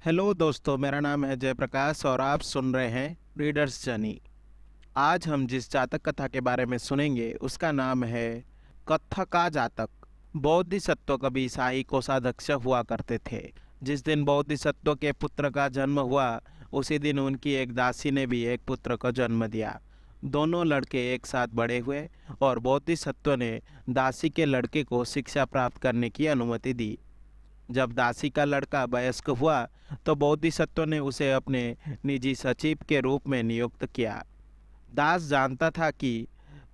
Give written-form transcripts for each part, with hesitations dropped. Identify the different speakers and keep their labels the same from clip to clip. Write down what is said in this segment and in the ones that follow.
Speaker 1: Hello दोस्तों, मेरा नाम है जयप्रकाश और आप सुन रहे हैं रीडर्स जर्नी। आज हम जिस जातक कथा के बारे में सुनेंगे उसका नाम है कत्थ का जातक। बोधिसत्व कभी शाही कोषाध्यक्ष हुआ करते थे। जिस दिन बोधिसत्व के पुत्र का जन्म हुआ उसी दिन उनकी एक दासी ने भी एक पुत्र को जन्म दिया। दोनों लड़के एक साथ बड़े हुए और बोधिसत्व ने दासी के लड़के को शिक्षा प्राप्त करने की अनुमति दी। जब दासी का लड़का वयस्क हुआ तो बोधिसत्व ने उसे अपने निजी सचिव के रूप में नियुक्त किया। दास जानता था कि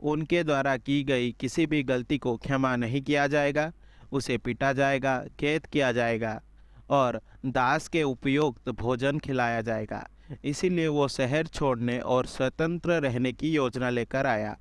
Speaker 1: उनके द्वारा की गई किसी भी गलती को क्षमा नहीं किया जाएगा, उसे पीटा जाएगा, कैद किया जाएगा और दास के उपयुक्त भोजन खिलाया जाएगा। इसीलिए वो शहर छोड़ने और स्वतंत्र रहने की योजना लेकर आया।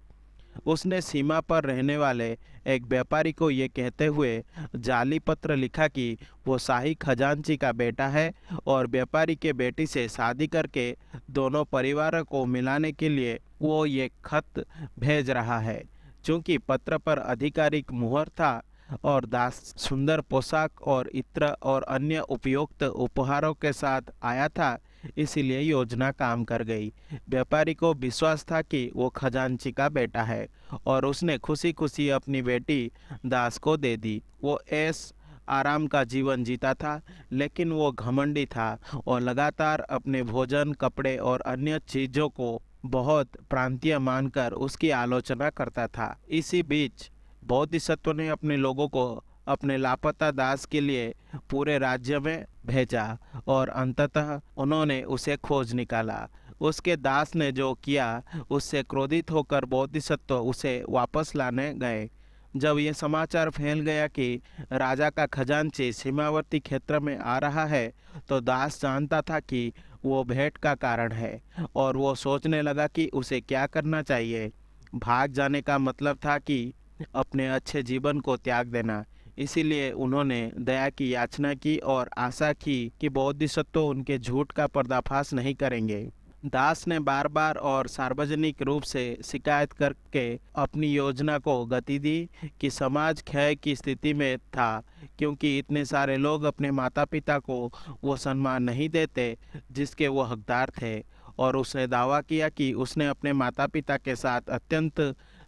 Speaker 1: उसने सीमा पर रहने वाले एक व्यापारी को ये कहते हुए जाली पत्र लिखा कि वो शाही खजांची का बेटा है और व्यापारी के बेटी से शादी करके दोनों परिवारों को मिलाने के लिए वो ये खत भेज रहा है। चूंकि पत्र पर आधिकारिक मुहर था और दास सुंदर पोशाक और इत्र और अन्य उपयुक्त उपहारों के साथ आया था, इसीलिए योजना काम कर गई। व्यापारी को विश्वास था कि वो खजांची का बेटा है और उसने खुशी खुशी अपनी बेटी दास को दे दी। वो ऐश आराम का जीवन जीता था, लेकिन वो घमंडी था और लगातार अपने भोजन, कपड़े और अन्य चीज़ों को बहुत प्रांतीय मानकर उसकी आलोचना करता था। इसी बीच बोधिसत्व ने अपने लोगों को अपने लापता दास के लिए पूरे राज्य में भेजा और अंततः उन्होंने उसे खोज निकाला। उसके दास ने जो किया उससे क्रोधित होकर बोधिसत्व उसे वापस लाने गए। जब ये समाचार फैल गया कि राजा का खजांची सीमावर्ती क्षेत्र में आ रहा है तो दास जानता था कि वो भेंट का कारण है और वो सोचने लगा कि उसे क्या करना चाहिए। भाग जाने का मतलब था कि अपने अच्छे जीवन को त्याग देना। इसीलिए उन्होंने दया की याचना की और आशा की कि बोधिसत्व उनके झूठ का पर्दाफाश नहीं करेंगे। दास ने बार बार और सार्वजनिक रूप से शिकायत करके अपनी योजना को गति दी कि समाज क्षय की स्थिति में था, क्योंकि इतने सारे लोग अपने माता पिता को वो सम्मान नहीं देते जिसके वो हकदार थे। और उसने दावा किया कि उसने अपने माता पिता के साथ अत्यंत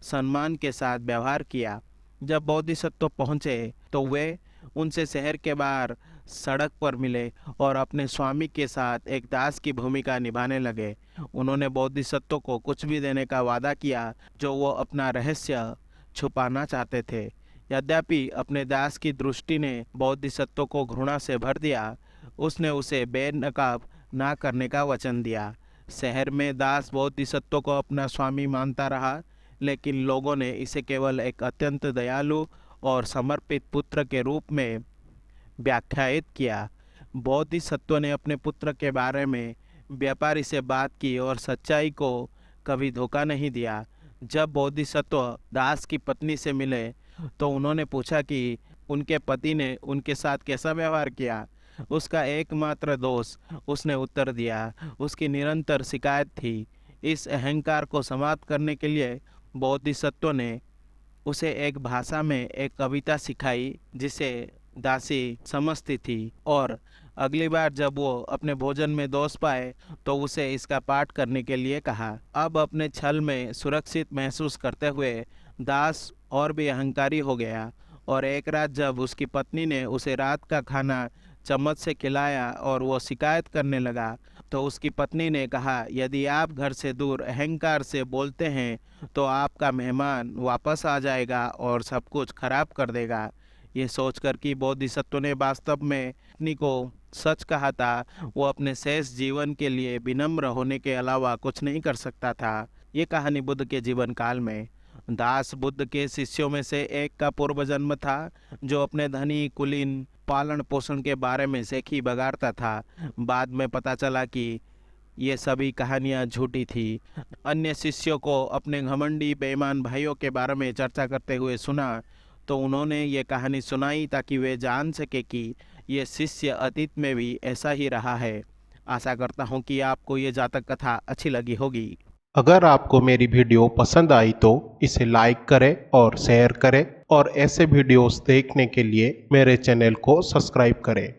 Speaker 1: सम्मान के साथ व्यवहार किया। जब बोधिसत्व पहुँचे तो वे उनसे शहर के बाहर सड़क पर मिले और अपने स्वामी के साथ एक दास की भूमिका निभाने लगे। उन्होंने बोधिसत्व को कुछ भी देने का वादा किया जो वो अपना रहस्य छुपाना चाहते थे। यद्यपि अपने दास की दृष्टि ने बोधिसत्व को घृणा से भर दिया, उसने उसे बेनकाब ना करने का वचन दिया। शहर में दास बोधिसत्व को अपना स्वामी मानता रहा, लेकिन लोगों ने इसे केवल एक अत्यंत दयालु और समर्पित पुत्र के रूप में व्याख्यायित किया। बोधिसत्व ने अपने पुत्र के बारे में व्यापारी से बात की और सच्चाई को कभी धोखा नहीं दिया। जब बोधिसत्व दास की पत्नी से मिले तो उन्होंने पूछा कि उनके पति ने उनके साथ कैसा व्यवहार किया। उसका एकमात्र दोष, उसने उत्तर दिया, उसकी निरंतर शिकायत थी। इस अहंकार को समाप्त करने के लिए बोधिसत्व ने उसे एक भाषा में एक कविता सिखाई जिसे दासी समझती थी और अगली बार जब वो अपने भोजन में दोष पाए तो उसे इसका पाठ करने के लिए कहा। अब अपने छल में सुरक्षित महसूस करते हुए दास और भी अहंकारी हो गया और एक रात जब उसकी पत्नी ने उसे रात का खाना चम्मच से खिलाया और वो शिकायत करने लगा तो उसकी पत्नी ने कहा, यदि आप घर से दूर अहंकार से बोलते हैं तो आपका मेहमान वापस आ जाएगा और सब कुछ खराब कर देगा। ये सोचकर कि बोधिसत्व ने वास्तव में पत्नी को सच कहा था, वो अपने शेष जीवन के लिए विनम्र होने के अलावा कुछ नहीं कर सकता था। ये कहानी बुद्ध के जीवन काल में दास बुद्ध के शिष्यों में से एक का पूर्व जन्म था जो अपने धनी कुलीन पालन पोषण के बारे में सेखी बगाड़ता था। बाद में पता चला कि ये सभी कहानियाँ झूठी थी। अन्य शिष्यों को अपने घमंडी बेईमान भाइयों के बारे में चर्चा करते हुए सुना तो उन्होंने ये कहानी सुनाई ताकि वे जान सके कि ये शिष्य अतीत में भी ऐसा ही रहा है। आशा करता हूँ कि आपको ये जातक कथा अच्छी लगी होगी।
Speaker 2: अगर आपको मेरी वीडियो पसंद आई तो इसे लाइक करें और शेयर करें और ऐसे वीडियोस देखने के लिए मेरे चैनल को सब्सक्राइब करें।